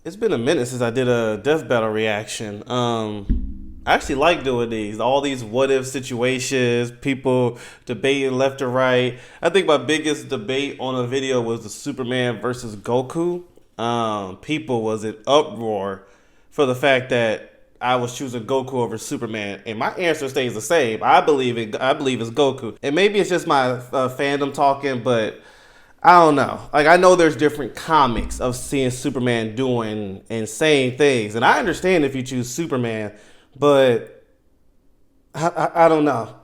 It's been a minute since I did a death battle reaction. I actually like doing these. All these what if situations, people debating left or right. I think my biggest debate on a video was the Superman versus Goku. People was in uproar for the fact that I was choosing Goku over Superman, and my answer stays the same. I believe it's Goku, and maybe it's just my fandom talking, but I don't know. Like, I know there's different comics of seeing Superman doing insane things, and I understand if you choose Superman, but I don't know.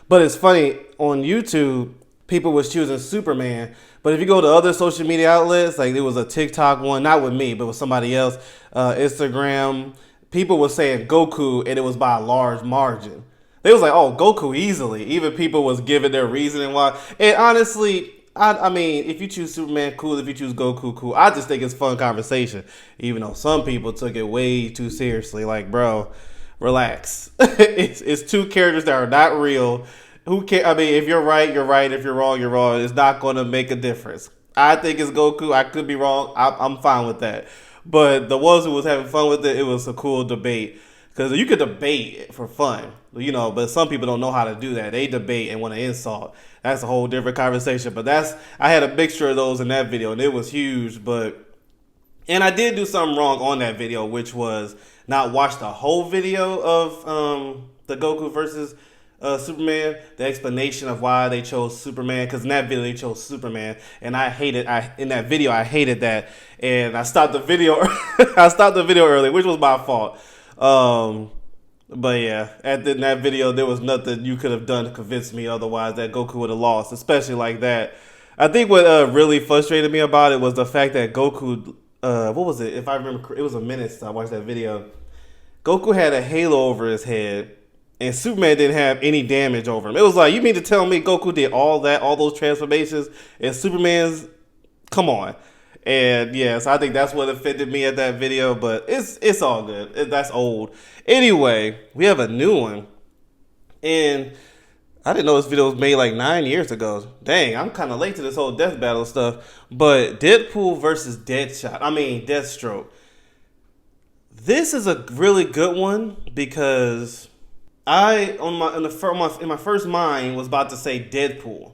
But it's funny on YouTube, people was choosing Superman, but if you go to other social media outlets, like there was a TikTok one, not with me, but with somebody else, Instagram, people were saying Goku, and it was by a large margin. They was like, "Oh, Goku easily." Even people was giving their reasoning why. And honestly, I mean, if you choose Superman, cool. If you choose Goku, cool. I just think it's fun conversation, even though some people took it way too seriously. Like, bro, relax. It's two characters that are not real. Who can? I mean, if you're right, you're right. If you're wrong, you're wrong. It's not going to make a difference. I think it's Goku. I could be wrong. I'm fine with that. But the ones who was having fun with it, it was a cool debate. Because you could debate for fun, but some people don't know how to do that. They debate and want to insult. That's a whole different conversation. But I had a mixture of those in that video, and it was huge. And I did do something wrong on that video, which was not watch the whole video of the Goku versus Superman, the explanation of why they chose Superman, because in that video they chose Superman, and in that video I hated that, and I stopped the video. I stopped the video early, which was my fault. But yeah, in that video there was nothing you could have done to convince me otherwise that Goku would have lost, especially like that. I think what really frustrated me about it was the fact that Goku, what was it? If I remember, it was a minute since I watched that video. Goku had a halo over his head, and Superman didn't have any damage over him. It was like, you mean to tell me Goku did all that, all those transformations, and Superman's, come on. And yeah, so I think that's what offended me at that video, but it's all good. That's old. Anyway, we have a new one, and I didn't know this video was made like 9 years ago. Dang, I'm kind of late to this whole death battle stuff. But Deadpool versus Deathstroke. This is a really good one because in my first mind was about to say Deadpool,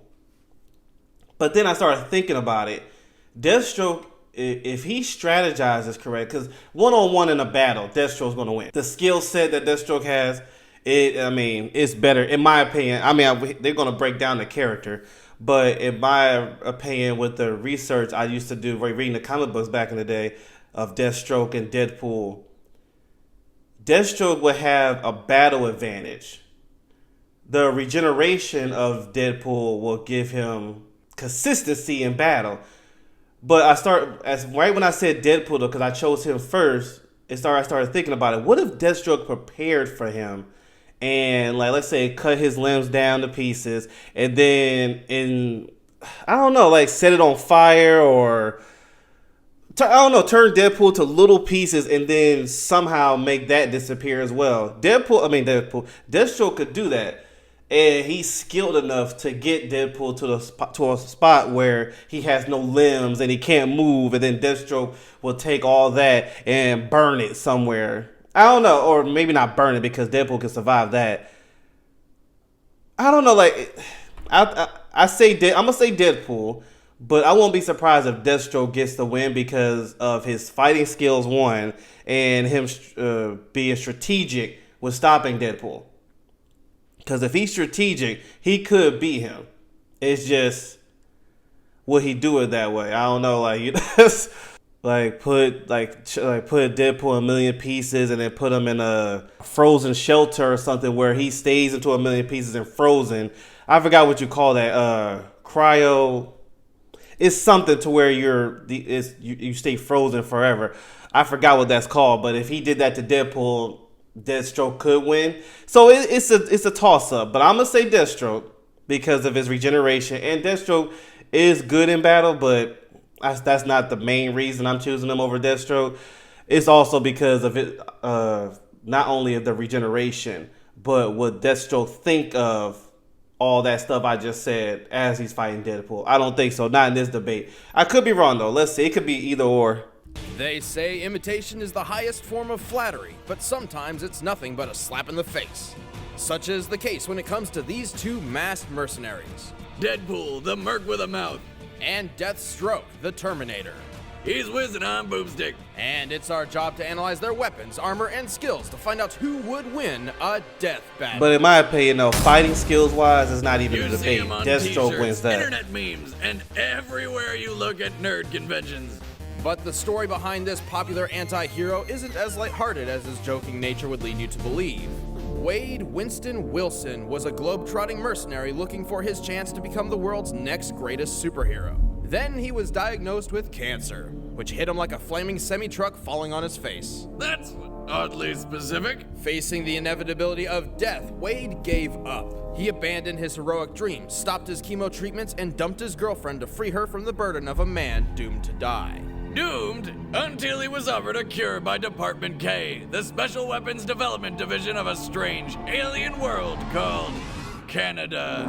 but then I started thinking about it. Deathstroke, if he strategizes correct, because one on one in a battle, Deathstroke's going to win. The skill set that Deathstroke has, it's better in my opinion. They're going to break down the character, but in my opinion, with the research I used to do, reading the comic books back in the day of Deathstroke and Deadpool, Deathstroke would have a battle advantage. The regeneration of Deadpool will give him consistency in battle. But right when I said Deadpool though, because I chose him first, I started thinking about it. What if Deathstroke prepared for him and, like, let's say cut his limbs down to pieces and then I don't know, like set it on fire or I don't know, turn Deadpool to little pieces and then somehow make that disappear as well. Deathstroke could do that, and he's skilled enough to get Deadpool to a spot where he has no limbs and he can't move, and then Deathstroke will take all that and burn it somewhere. I don't know, or maybe not burn it because Deadpool can survive that. I don't know, like I'm gonna say Deadpool, but I won't be surprised if Deathstroke gets the win because of his fighting skills, one, and him being strategic with stopping Deadpool. Because if he's strategic, he could beat him. It's just, will he do it that way? I don't know. Like, put Deadpool in a million pieces and then put him in a frozen shelter or something where he stays into a million pieces and frozen. I forgot what you call that. Cryo. It's something to where you stay frozen forever. I forgot what that's called. But if he did that to Deadpool, Deathstroke could win. So it's a toss up. But I'm gonna say Deathstroke because of his regeneration, and Deathstroke is good in battle, but that's not the main reason I'm choosing him over Deathstroke. It's also because of it, not only of the regeneration, but what Deathstroke think of all that stuff I just said as he's fighting Deadpool. I don't think so. Not in this debate. I could be wrong though. Let's see. It could be either or. They say imitation is the highest form of flattery, but sometimes it's nothing but a slap in the face. Such is the case when it comes to these two masked mercenaries. Deadpool, the merc with a mouth. And Deathstroke, the Terminator. He's whizzing on boomstick. And it's our job to analyze their weapons, armor, and skills to find out who would win a death battle. But in my opinion, though, fighting skills-wise, it's not even You a see debate. him on Deathstroke t-shirts, wins that. internet memes, and everywhere you look at nerd conventions. But the story behind this popular anti-hero isn't as lighthearted as his joking nature would lead you to believe. Wade Winston Wilson was a globe-trotting mercenary looking for his chance to become the world's next greatest superhero. Then he was diagnosed with cancer, which hit him like a flaming semi-truck falling on his face. That's oddly specific. Facing the inevitability of death, Wade gave up. He abandoned his heroic dreams, stopped his chemo treatments, and dumped his girlfriend to free her from the burden of a man doomed to die. Doomed until he was offered a cure by Department K, the Special Weapons Development Division of a strange alien world called Canada.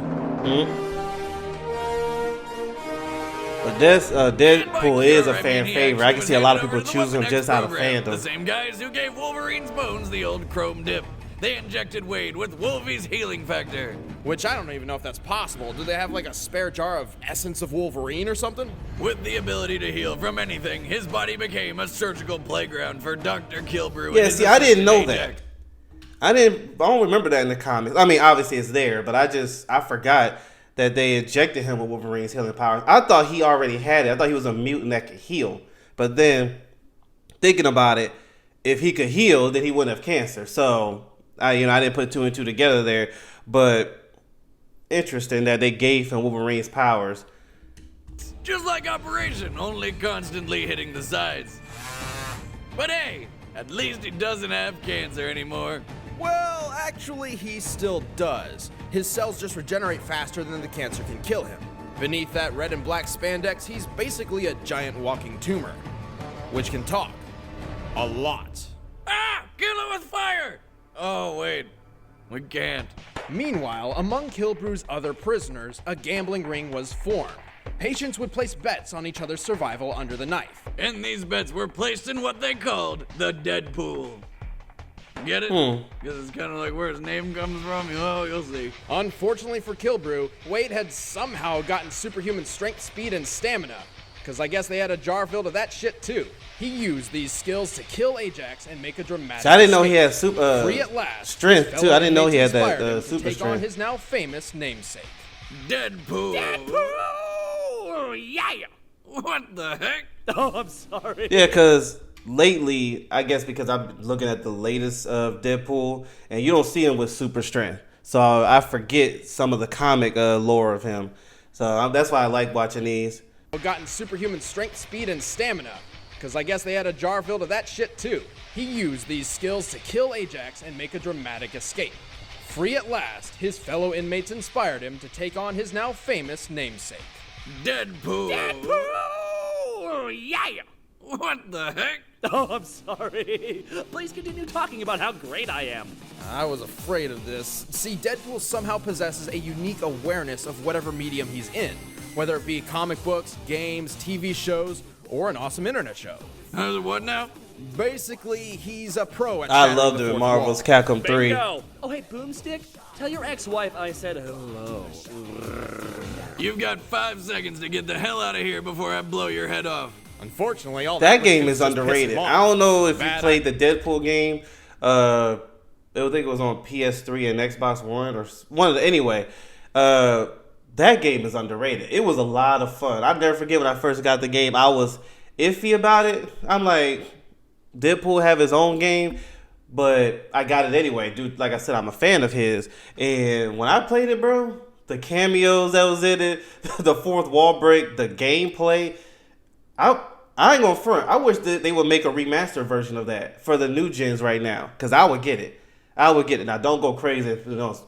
But Deadpool is a fan favorite. I can see a lot of people choosing him just out of The fandom. same guys who gave Wolverine's bones the old chrome dip. They injected Wade with Wolvie's healing factor. Which I don't even know if that's possible. Do they have like a spare jar of essence of Wolverine or something? With the ability to heal from anything, his body became a surgical playground for Dr. Kilbrew. Yeah, and his see, I didn't know assistant that. I don't remember that in the comics. I mean, obviously it's there, but I forgot that they injected him with Wolverine's healing powers. I thought he already had it. I thought he was a mutant that could heal. But then, thinking about it, if he could heal, then he wouldn't have cancer. So, I didn't put two and two together there. But interesting that they gave him Wolverine's powers. Just like Operation, only constantly hitting the sides. But hey, at least he doesn't have cancer anymore. Well, actually, he still does. His cells just regenerate faster than the cancer can kill him. Beneath that red and black spandex, he's basically a giant walking tumor, which can talk. A lot. Ah! Kill it with fire! Oh, wait. We can't. Meanwhile, among Kilbrew's other prisoners, a gambling ring was formed. Patients would place bets on each other's survival under the knife. And these bets were placed in what they called the Deadpool. Get it? Because it's kind of like where his name comes from. Oh, you'll see. Unfortunately for Kilbrew, Wade had somehow gotten superhuman strength, speed, and stamina. Because I guess they had a jar filled of that shit too. He used these skills to kill Ajax and make a dramatic So I didn't know he escape. had Free at last, strength his too. I fellow didn't know he had inmates that inspired him super to take on strength. his now famous namesake. Deadpool. Deadpool! Yeah! What the heck? Oh, I'm sorry. Yeah, because lately, I guess because I'm looking at the latest of Deadpool, and you don't see him with super strength. So I forget some of the comic lore of him. So that's why I like watching these. Gotten superhuman strength, speed, and stamina. Because I guess they had a jar filled of that shit too. He used these skills to kill Ajax and make a dramatic escape. Free at last, his fellow inmates inspired him to take on his now famous namesake. Deadpool. Deadpool! Yeah! What the heck? Oh, I'm sorry. Please continue talking about how great I am. I was afraid of this. See, Deadpool somehow possesses a unique awareness of whatever medium he's in, whether it be comic books, games, TV shows, or an awesome internet show. What now? Basically, he's a pro at I shattering loved the it in fourth Marvel's wall. Capcom 3. Bingo. Oh, hey, Boomstick, tell your ex-wife I said hello. You've got 5 seconds to get the hell out of here before I blow your head off. Unfortunately, all That was game to is just piss underrated. him off. I don't know if you Bad played the Deadpool game. I think it was on PS3 and Xbox One or one of the. Anyway, that game is underrated. It was a lot of fun. I'll never forget when I first got the game. I was iffy about it. I'm like, Deadpool have his own game, but I got it anyway. Dude, like I said, I'm a fan of his. And when I played it, bro, the cameos that was in it, the fourth wall break, the gameplay, I ain't gonna front. I wish that they would make a remastered version of that for the new gens right now, because I would get it. I would get it. Now, don't go crazy.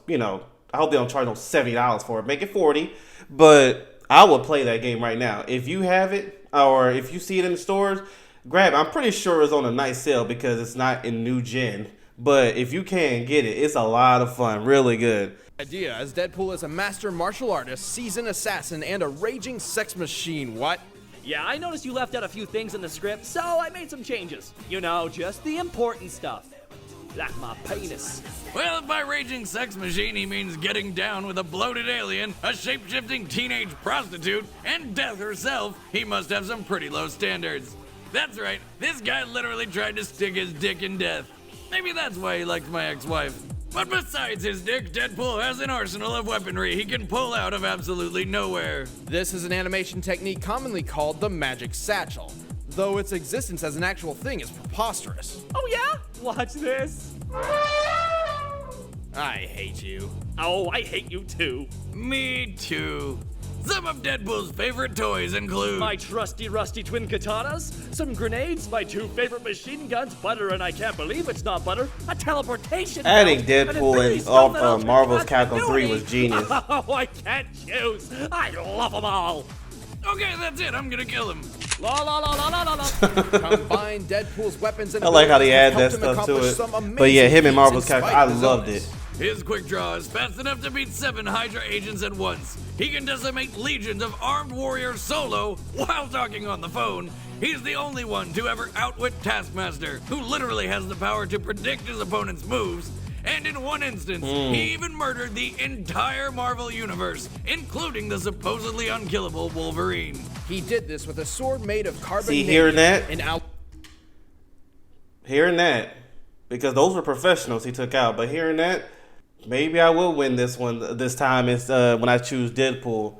You know, I hope they don't charge no $70 for it. Make it $40. But I would play that game right now. If you have it, or if you see it in the stores, grab it. I'm pretty sure it's on a nice sale because it's not in new gen. But if you can get it, it's a lot of fun. Really good. Idea, as Deadpool is a master martial artist, seasoned assassin, and a raging sex machine. What? Yeah, I noticed you left out a few things in the script, so I made some changes. You know, just the important stuff. Like my penis. Well, if by raging sex machine he means getting down with a bloated alien, a shape-shifting teenage prostitute, and death herself, he must have some pretty low standards. That's right, this guy literally tried to stick his dick in death. Maybe that's why he liked my ex-wife. But besides his dick, Deadpool has an arsenal of weaponry he can pull out of absolutely nowhere. This is an animation technique commonly called the magic satchel, though its existence as an actual thing is preposterous. Oh yeah? Watch this. I hate you. Oh, I hate you too. Me too. Some of Deadpool's favorite toys include My trusty rusty twin katanas, some grenades, my 2 favorite machine guns, butter and I can't believe it's not butter, a teleportation Adding belt, and a Deadpool really in strong metal Marvel's continuity. Capcom 3 was genius. Oh, I can't choose. I love them all. Okay, that's it, I'm gonna kill him. La la la la la la la. Combine Deadpool's weapons and I like how they add abilities that have stuff helped him to accomplish some it. But yeah, amazing him and feats Marvel's in Capcom, spite I of his loved illness. it. His quick draw is fast enough to beat 7 Hydra agents at once. He can decimate legions of armed warriors solo while talking on the phone. He's the only one to ever outwit Taskmaster, who literally has the power to predict his opponent's moves. And in one instance, he even murdered the entire Marvel universe, including the supposedly unkillable Wolverine. He did this with a sword made of carbon. See, hearing that? And out. Hearing that, because those were professionals he took out, but hearing that, maybe I will win this one this time. It's when I choose Deadpool,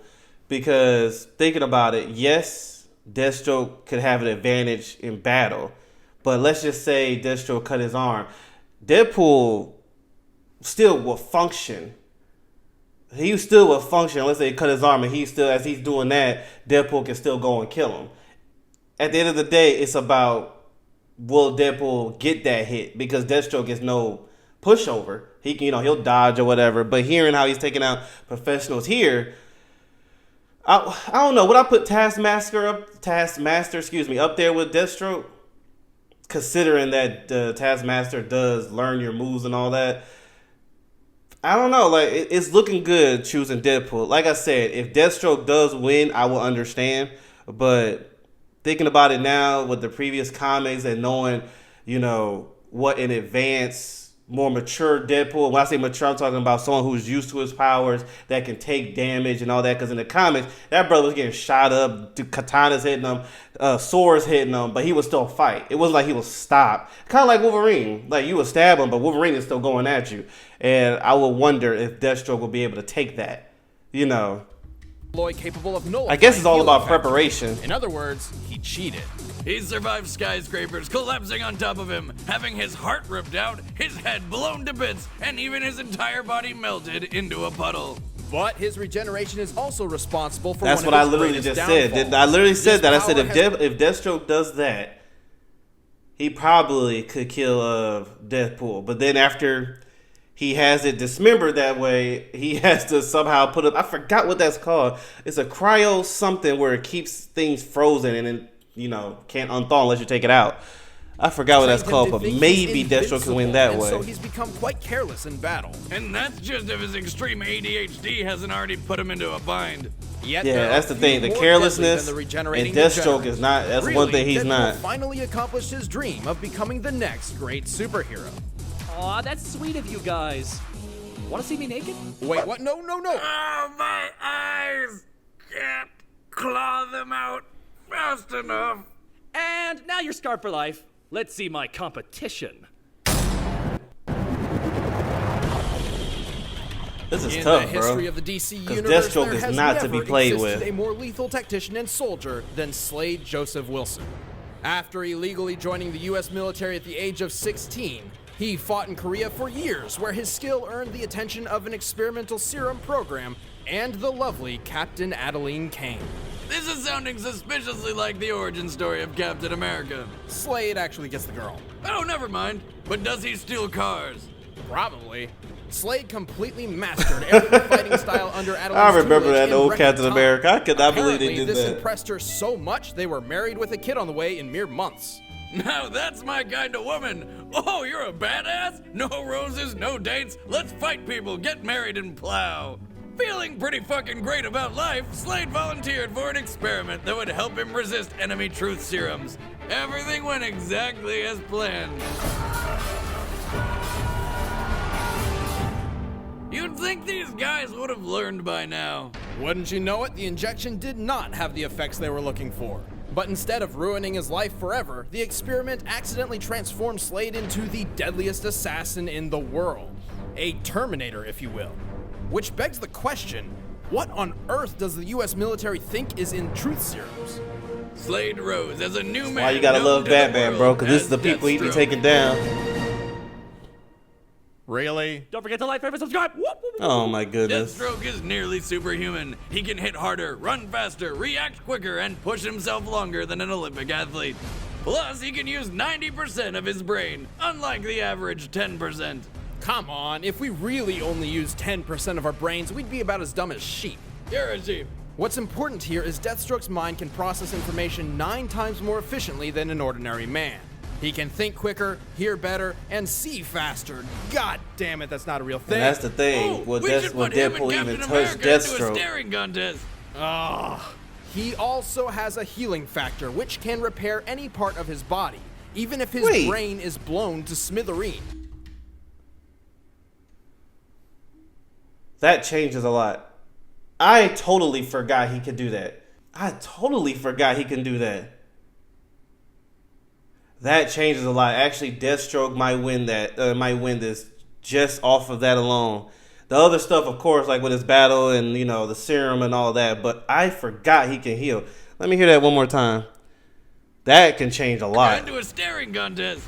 because thinking about it, yes, Deathstroke could have an advantage in battle, but let's just say Deathstroke cut his arm. Deadpool still will function. He still will function. Let's say he cut his arm, and he's still, as he's doing that, Deadpool can still go and kill him. At the end of the day, it's about, will Deadpool get that hit? Because Deathstroke is no pushover. He can, he'll dodge or whatever. But hearing how he's taking out professionals here, I don't know. Would I put Taskmaster, up there with Deathstroke? Considering that Taskmaster does learn your moves and all that. I don't know. Like, it's looking good choosing Deadpool. Like I said, if Deathstroke does win, I will understand. But thinking about it now with the previous comics and knowing, what in advance, more mature Deadpool. When I say mature, I'm talking about someone who's used to his powers, that can take damage and all that. Because in the comics, that brother was getting shot up, katanas hitting him, swords hitting him, but he would still fight. It wasn't like he was stopped. Kind of like Wolverine. Like, you would stab him, but Wolverine is still going at you. And I would wonder if Deathstroke will be able to take that. Capable of nullifying I guess it's all healing about factor. preparation. In other words, he cheated. He survived skyscrapers collapsing on top of him, having his heart ripped out, his head blown to bits, and even his entire body melted into a puddle. But his regeneration is also responsible for That's one what of I his literally greatest just said. downfalls. I literally said This that. I said power if Deathstroke does that, he probably could kill Deadpool. But then after he has it dismembered that way, he has to somehow put up. I forgot what that's called. It's a cryo something where it keeps things frozen and then can't unthaw unless you take it out. I forgot what that's called, but maybe Deathstroke can win that way. So he's become quite careless in battle. And that's just if his extreme ADHD hasn't already put him into a bind. Yet Yeah, there are that's the few thing. The more carelessness deadly than the regenerating and Deathstroke degenerate. is not. That's one Really, thing he's Deadpool not. finally accomplished his dream of becoming the next great superhero. Aw, that's sweet of you guys. Want to see me naked? Wait, what? No. Oh, my eyes! Can't claw them out fast enough. And now you're scarred for life. Let's see my competition. This is In tough, the history bro. of the DC 'Cause universe, Deathstroke there is has not to never be played existed with. a more lethal tactician and soldier than Slade Joseph Wilson. After illegally joining the U.S. military at the age of 16, he fought in Korea for years, where his skill earned the attention of an experimental serum program and the lovely Captain Adeline Kane. This is sounding suspiciously like the origin story of Captain America. Slade actually gets the girl. Oh, never mind. But does he steal cars? Probably. Slade completely mastered every fighting style under Adeline's I remember tutelage that in old record Captain time. America. I could not believe they Apparently, did this that. impressed her so much they were married with a kid on the way in mere months. Now that's my kind of woman. Oh, you're a badass? No roses, no dates. Let's fight people, get married, and plow. Feeling pretty fucking great about life, Slade volunteered for an experiment that would help him resist enemy truth serums. Everything went exactly as planned. You'd think these guys would have learned by now. Wouldn't you know it, the injection did not have the effects they were looking for. But instead of ruining his life forever, the experiment accidentally transformed Slade into the deadliest assassin in the world. A Terminator, if you will. Which begs the question, what on earth does the US military think is in truth serums? Slade rose as a new man. Why you gotta love Batman, bro? Because this is the as people he be Deathstroke. taking down. Really? Don't forget to like, favorite, subscribe. Whoop, whoop, whoop. Oh my goodness. Deathstroke is nearly superhuman. He can hit harder, run faster, react quicker, and push himself longer than an Olympic athlete. Plus, he can use 90% of his brain, unlike the average 10%. Come on, if we really only used 10% of our brains, we'd be about as dumb as sheep. You're a sheep. What's important here is Deathstroke's mind can process information 9 times more efficiently than an ordinary man. He can think quicker, hear better, and see faster. God damn it, that's not a real thing. And that's the thing. Will we should put him and Deadpool Captain even touch America into a Deathstroke? staring contest. He also has a healing factor, which can repair any part of his body, even if his Wait. brain is blown to smithereens. That changes a lot. I totally forgot he could do that. I totally forgot he can do that. That changes a lot. Actually, Deathstroke might win this just off of that alone. The other stuff, of course, like with his battle and, you know, the serum and all that, but I forgot he can heal. Let me hear that one more time. That can change a lot. Into a staring contest.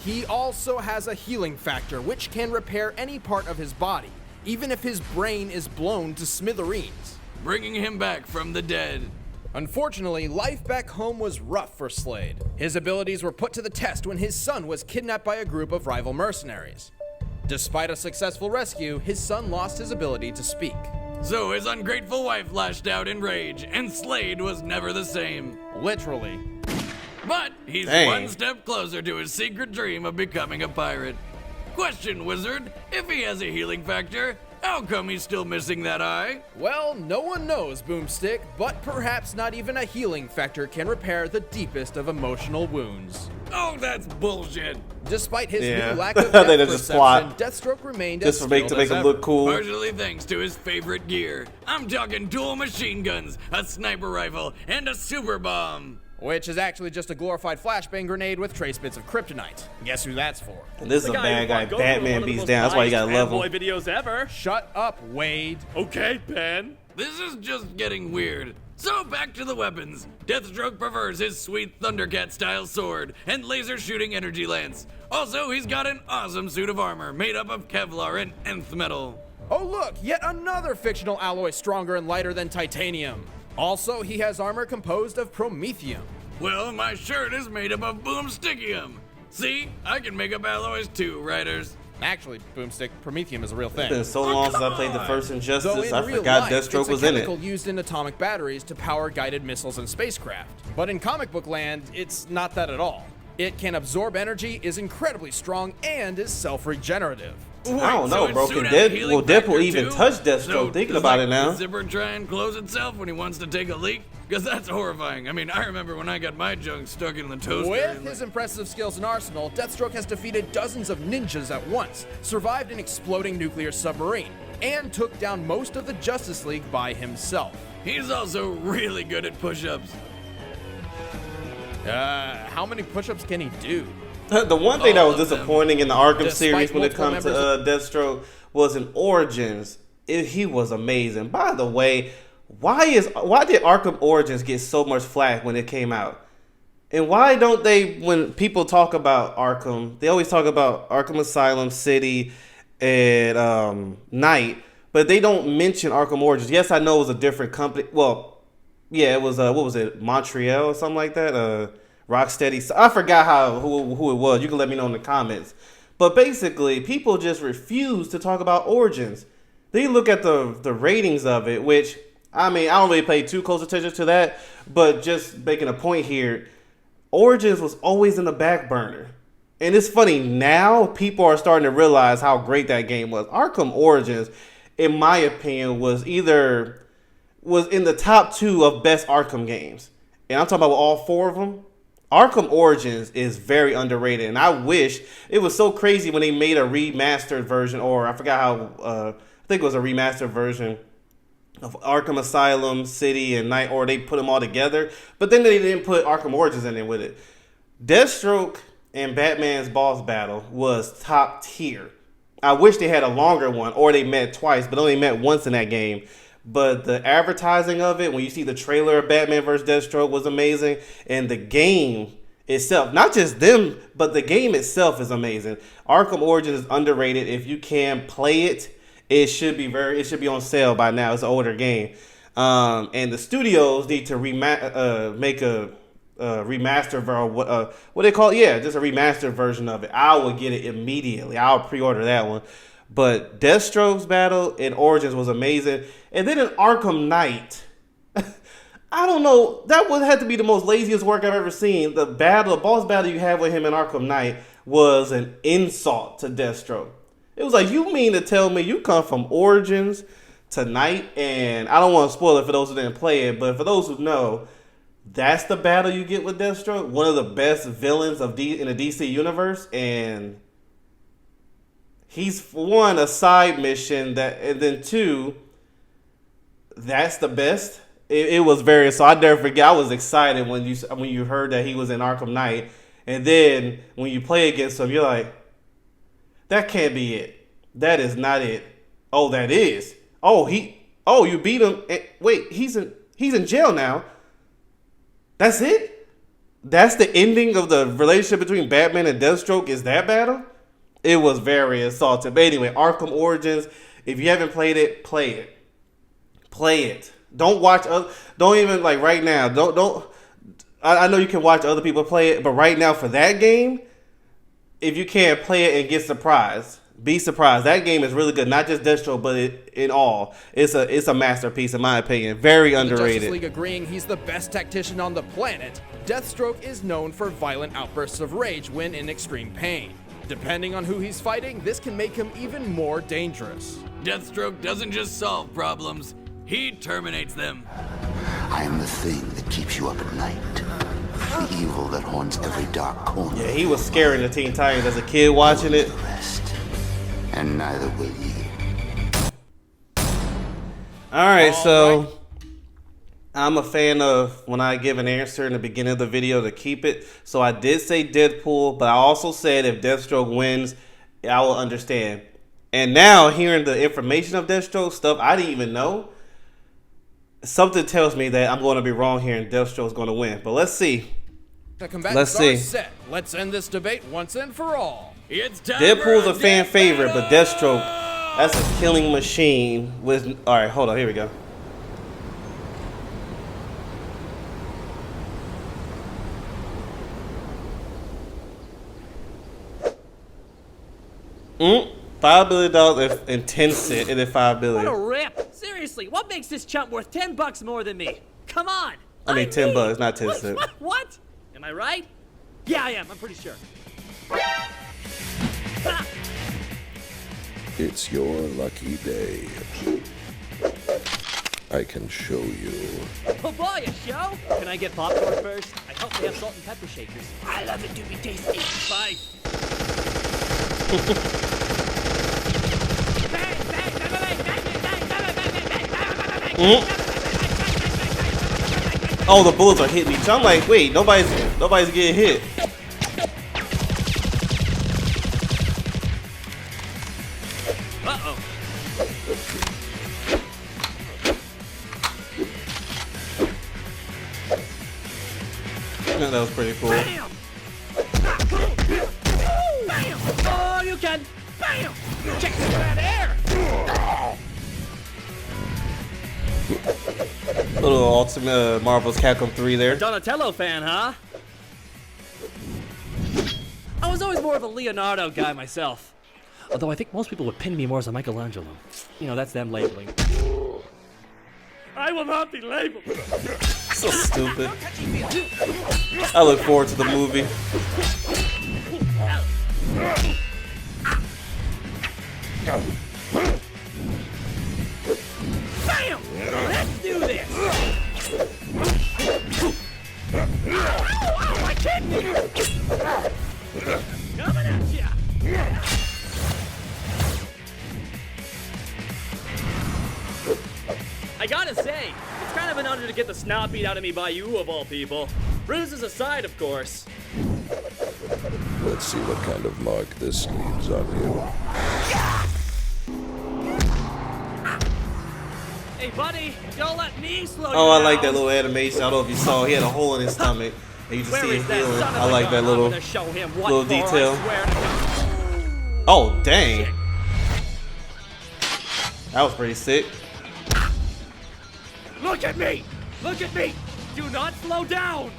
He also has a healing factor, which can repair any part of his body, even if his brain is blown to smithereens. Bringing him back from the dead. Unfortunately, life back home was rough for Slade. His abilities were put to the test when his son was kidnapped by a group of rival mercenaries. Despite a successful rescue, his son lost his ability to speak. So his ungrateful wife lashed out in rage, and Slade was never the same. Literally. But he's Dang. one step closer to his secret dream of becoming a pirate. Question, Wizard, if he has a healing factor, how come he's still missing that eye? Well, no one knows, Boomstick, but perhaps not even a healing factor can repair the deepest of emotional wounds. Oh, that's bullshit. Despite his Yeah. new lack of They depth just perception, plot. Deathstroke remained Just as to make skilled as him ever. look cool. Partially thanks to his favorite gear. I'm talking dual machine guns, a sniper rifle, and a super bomb. Which is actually just a glorified flashbang grenade with trace bits of kryptonite. Guess who that's for? And this is The a bad who guy. fought Goku in one Batman of the beats most down. That's why you gotta love fanboy him. videos ever. Shut up, Wade. Okay, Ben. This is just getting weird. So back to the weapons. Deathstroke prefers his sweet Thundercat-style sword and laser-shooting energy lance. Also, he's got an awesome suit of armor made up of Kevlar and nth metal. Oh look, yet another fictional alloy stronger and lighter than titanium. Also, he has armor composed of promethium. Well, my shirt is made up of boomstickium. See, I can make up alloys too, writers. Actually, Boomstick, promethium is a real It's been thing. so long since I come played the on. first Though Injustice, in I real forgot life, Deathstroke it's was a in it. chemical used in atomic batteries to power guided missiles and spacecraft. But in comic book land, it's not that at all. It can absorb energy, is incredibly strong, and is self-regenerative. I don't know, its bro. suit Can has a healing Deadpool factor, even too? touch Deathstroke? So Thinking does, about like, it now. the zipper try and close itself when he wants to take a leak? Because that's horrifying. I mean, I remember when I got my junk stuck in the toaster. With and, his impressive skills and arsenal, Deathstroke has defeated dozens of ninjas at once, survived an exploding nuclear submarine, and took down most of the Justice League by himself. He's also really good at push-ups. How many push-ups can he do? The one thing that All was of them. disappointing in the Arkham Despite series when it multiple comes to Deathstroke was in Origins. He was amazing. By the way, why did Arkham Origins get so much flack when it came out? And why don't they, when people talk about Arkham, they always talk about Arkham Asylum, City, and Knight, but they don't mention Arkham Origins. Yes, I know it was a different company. Well, yeah, it was, what was it, Montreal or something like that? Rocksteady. I forgot who it was. You can let me know in the comments. But basically, people just refuse to talk about Origins. They look at the ratings of it, which, I mean, I don't really pay too close attention to that, but just making a point here, Origins was always in the back burner. And it's funny, now people are starting to realize how great that game was. Arkham Origins in my opinion, was in the top 2 of best Arkham games. And I'm talking about all 4 of them. Arkham Origins is very underrated, and I wish it was so crazy when they made a remastered version, or I forgot how, I think it was a remastered version of Arkham Asylum, City, and Night, or they put them all together, but then they didn't put Arkham Origins in there with it. Deathstroke and Batman's boss battle was top tier. I wish they had a longer one, or they met twice, but only met once in that game. But the advertising of it, when you see the trailer of Batman vs. Deathstroke, was amazing. And the game itself, not just them, but the game itself is amazing. Arkham Origins is underrated. If you can play it, it should be on sale by now. It's an older game. And the studios need to make a remaster version. What they call it? Yeah, just a remastered version of it. I would get it immediately. I'll pre-order that one. But Deathstroke's battle in Origins was amazing. And then in Arkham Knight, I don't know, that would have to be the most laziest work I've ever seen. The boss battle you have with him in Arkham Knight was an insult to Deathstroke. It was like, you mean to tell me you come from Origins to Knight? And I don't want to spoil it for those who didn't play it, but for those who know, that's the battle you get with Deathstroke. One of the best villains in the DC universe, and he's, for one, a side mission, and then 2, that's the best. It was very, so I never forget. I was excited when you heard that he was in Arkham Knight, and then when you play against him, you're like, that can't be it. That is not it. Oh, that is. Oh, you beat him. Wait, he's in jail now. That's it? That's the ending of the relationship between Batman and Deathstroke, is that battle? It was very assaulting. But anyway, Arkham Origins, if you haven't played it, play it. Play it. Don't watch, don't even, like, right now. I know you can watch other people play it, but right now for that game, if you can't play it and get surprised, be surprised. That game is really good. Not just Deathstroke, but in all. It's a masterpiece, in my opinion. Very underrated. Justice League agreeing he's the best tactician on the planet, Deathstroke is known for violent outbursts of rage when in extreme pain. Depending on who he's fighting, this can make him even more dangerous. Deathstroke doesn't just solve problems, he terminates them. I am the thing that keeps you up at night. The evil that haunts every dark corner. Yeah, he was scaring the Teen Titans as a kid watching it. The rest, and neither will you. Alright, so I'm a fan of when I give an answer in the beginning of the video to keep it. So I did say Deadpool, but I also said if Deathstroke wins, I will understand. And now, hearing the information of Deathstroke, stuff I didn't even know, something tells me that I'm going to be wrong here and Deathstroke's going to win. But let's see. The combatants are set. Let's end this debate once and for all. It's time Deadpool's for a fan death favorite, but battle! Deathstroke, that's a killing machine. Alright, hold on, here we go. $5 billion and 10 cents, and then $5 billion. What a rip! Seriously, what makes this chump worth $10 more than me? Come on! I mean, $10, not 10 cents. What? Am I right? Yeah, I am. I'm pretty sure. Ah! It's your lucky day. I can show you. Oh boy, a show? Can I get popcorn first? I hope they have salt and pepper shakers. I love it to be tasty. Bye. Oh, the bullets are hitting each. I'm like, wait, nobody's getting hit. Uh-oh. That was pretty cool. Bam! Bam! Oh, you can. Bam! Check this out air. Little Ultimate Marvel's Capcom 3 there. Donatello fan, huh? I was always more of a Leonardo guy myself. Although I think most people would pin me more as a Michelangelo. You know, that's them labeling. I will not be labeled. So stupid. I look forward to the movie. gotta say, it's kind of an honor to get the snot beat out of me by you, of all people. Bruises aside, of course. Let's see what kind of mark this leaves on you. Hey, buddy, don't let me slow you Oh, I down. like that little animation. I don't know if you saw. He had a hole in his stomach, and you just Where see is it that healing. son of I a like gun? that I'm little gonna show him what little for, detail. I swear to God. Oh, dang. That was pretty sick. Look at me! Look at me! Do not slow down!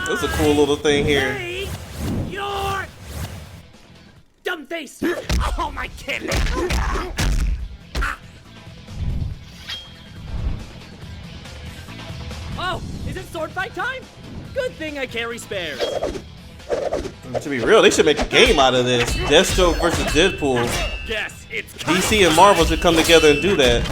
That's a cool little thing here. Hey, your dumb face! Oh my kid! Oh, is it sword fight time? Good thing I carry spares. To be real, they should make a game out of this. Deathstroke versus Deadpool. Guess it's DC and Marvel should come together and do that.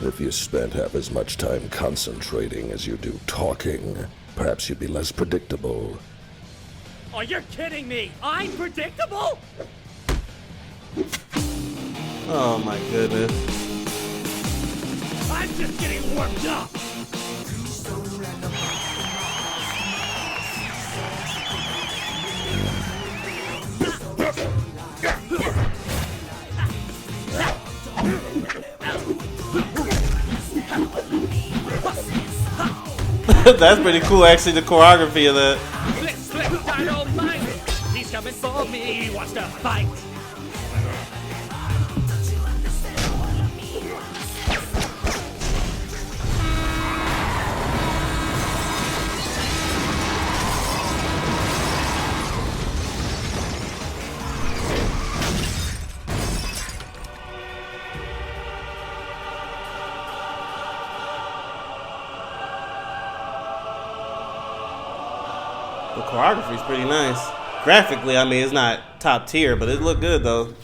If you spent half as much time concentrating as you do talking, perhaps you'd be less predictable. Oh, you're kidding me! I'm predictable? Oh my goodness. I'm just getting warmed up! That's pretty cool, actually, the choreography of that. Slip, slip, I don't mind it. He's coming for me, he wants to fight. The choreography's pretty nice. Graphically, I mean, it's not top tier, but it looked good though.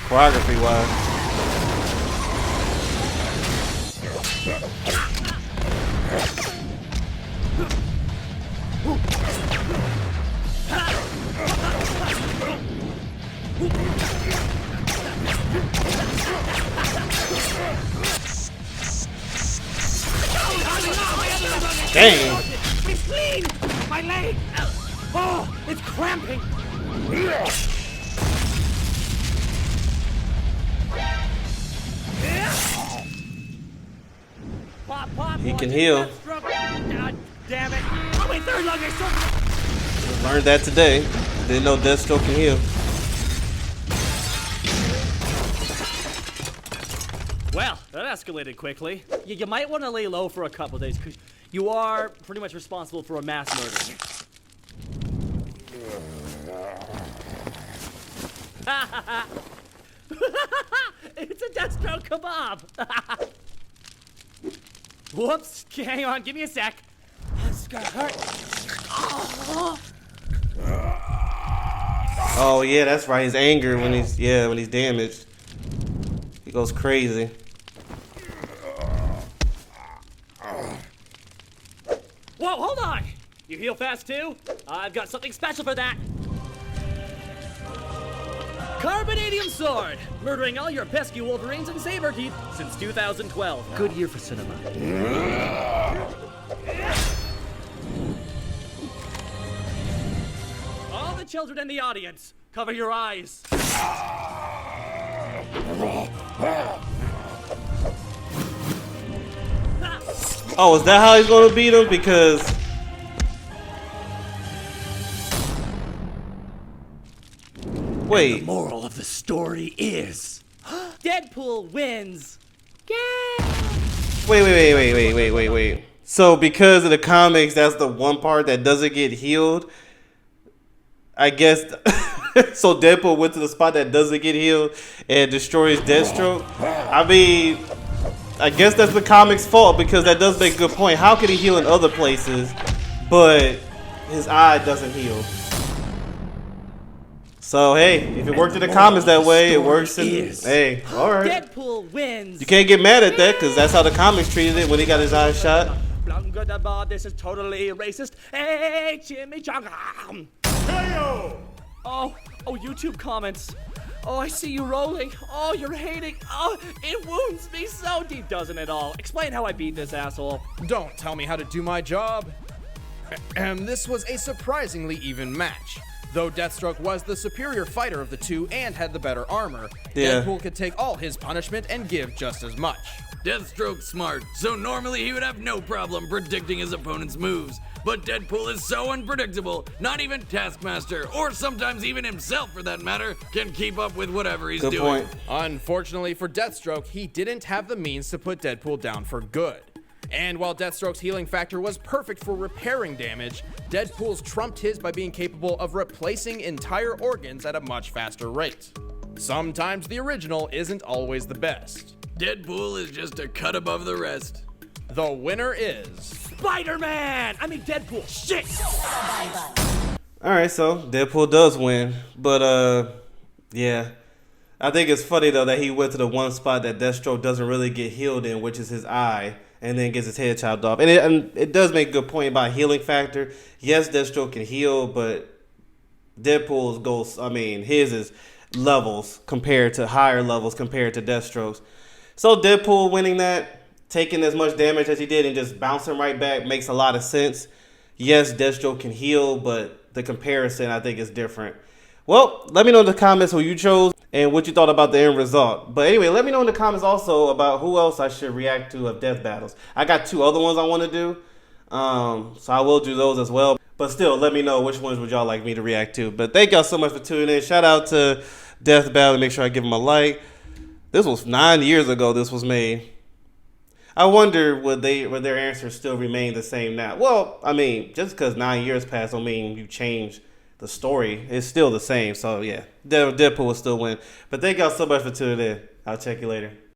Choreography wise. Dang. It's clean! My leg! Oh, it's cramping! Pop, pop, He watch can it, heal. Deathstroke. God damn it! Oh, my third lung is so... Learned that today. Didn't know Deathstroke can heal. Well, that escalated quickly. You might want to lay low for a couple days, because you are pretty much responsible for a mass murder. It's a Deathstroke kebab! Whoops, hang on, give me a sec. This is gonna hurt. Oh yeah, that's right. His anger when he's damaged. He goes crazy. Whoa, hold on! You heal fast too? I've got something special for that. Carbonadium Sword! Murdering all your pesky Wolverines and Saberteeth since 2012. Good year for cinema. All the children in the audience, cover your eyes. Oh, is that how he's gonna beat him? Because wait, Moral of the story is Deadpool wins. Yay! wait. So because of the comics, that's the one part that doesn't get healed. I guess. So Deadpool went to the spot that doesn't get healed and destroys Deathstroke. I mean, I guess that's the comics' fault because that does make a good point. How can he heal in other places, but his eye doesn't heal? So hey, if it worked in the comics that way, it works in. Hey, all right. Deadpool wins. You can't get mad at that because that's how the comics treated it when he got his eye shot. This is totally racist. Hey, chimichanga. Oh, YouTube comments. Oh, I see you rolling. Oh, you're hating. Oh, it wounds me so deep, doesn't it all? Explain how I beat this asshole. Don't tell me how to do my job. And this was a surprisingly even match. Though Deathstroke was the superior fighter of the two and had the better armor, Deadpool could take all his punishment and give just as much. Deathstroke's smart, so normally he would have no problem predicting his opponent's moves. But Deadpool is so unpredictable, not even Taskmaster, or sometimes even himself for that matter, can keep up with whatever he's doing. Point. Unfortunately for Deathstroke, he didn't have the means to put Deadpool down for good. And while Deathstroke's healing factor was perfect for repairing damage, Deadpool's trumped his by being capable of replacing entire organs at a much faster rate. Sometimes the original isn't always the best. Deadpool is just a cut above the rest. The winner is... Spider-Man! I mean Deadpool. Shit! Alright, so Deadpool does win. But, yeah. I think it's funny, though, that he went to the one spot that Deathstroke doesn't really get healed in, which is his eye, and then gets his head chopped off. And it does make a good point about healing factor. Yes, Deathstroke can heal, but Deadpool's goes, his is levels compared to higher levels compared to Deathstroke's. So Deadpool winning that, taking as much damage as he did and just bouncing right back makes a lot of sense. Yes, Deathstroke can heal, but the comparison I think is different. Well, let me know in the comments who you chose and what you thought about the end result. But anyway, let me know in the comments also about who else I should react to of death battles. I got 2 other ones I want to do, so I will do those as well. But still, let me know which ones would y'all like me to react to. But thank y'all so much for tuning in. Shout out to Death Battle. Make sure I give them a like. This was 9 years ago this was made. I wonder would their answers still remain the same now? Well, just because 9 years passed don't mean you change the story. It's still the same. So yeah, Deadpool will still win. But thank y'all so much for tuning in. I'll check you later.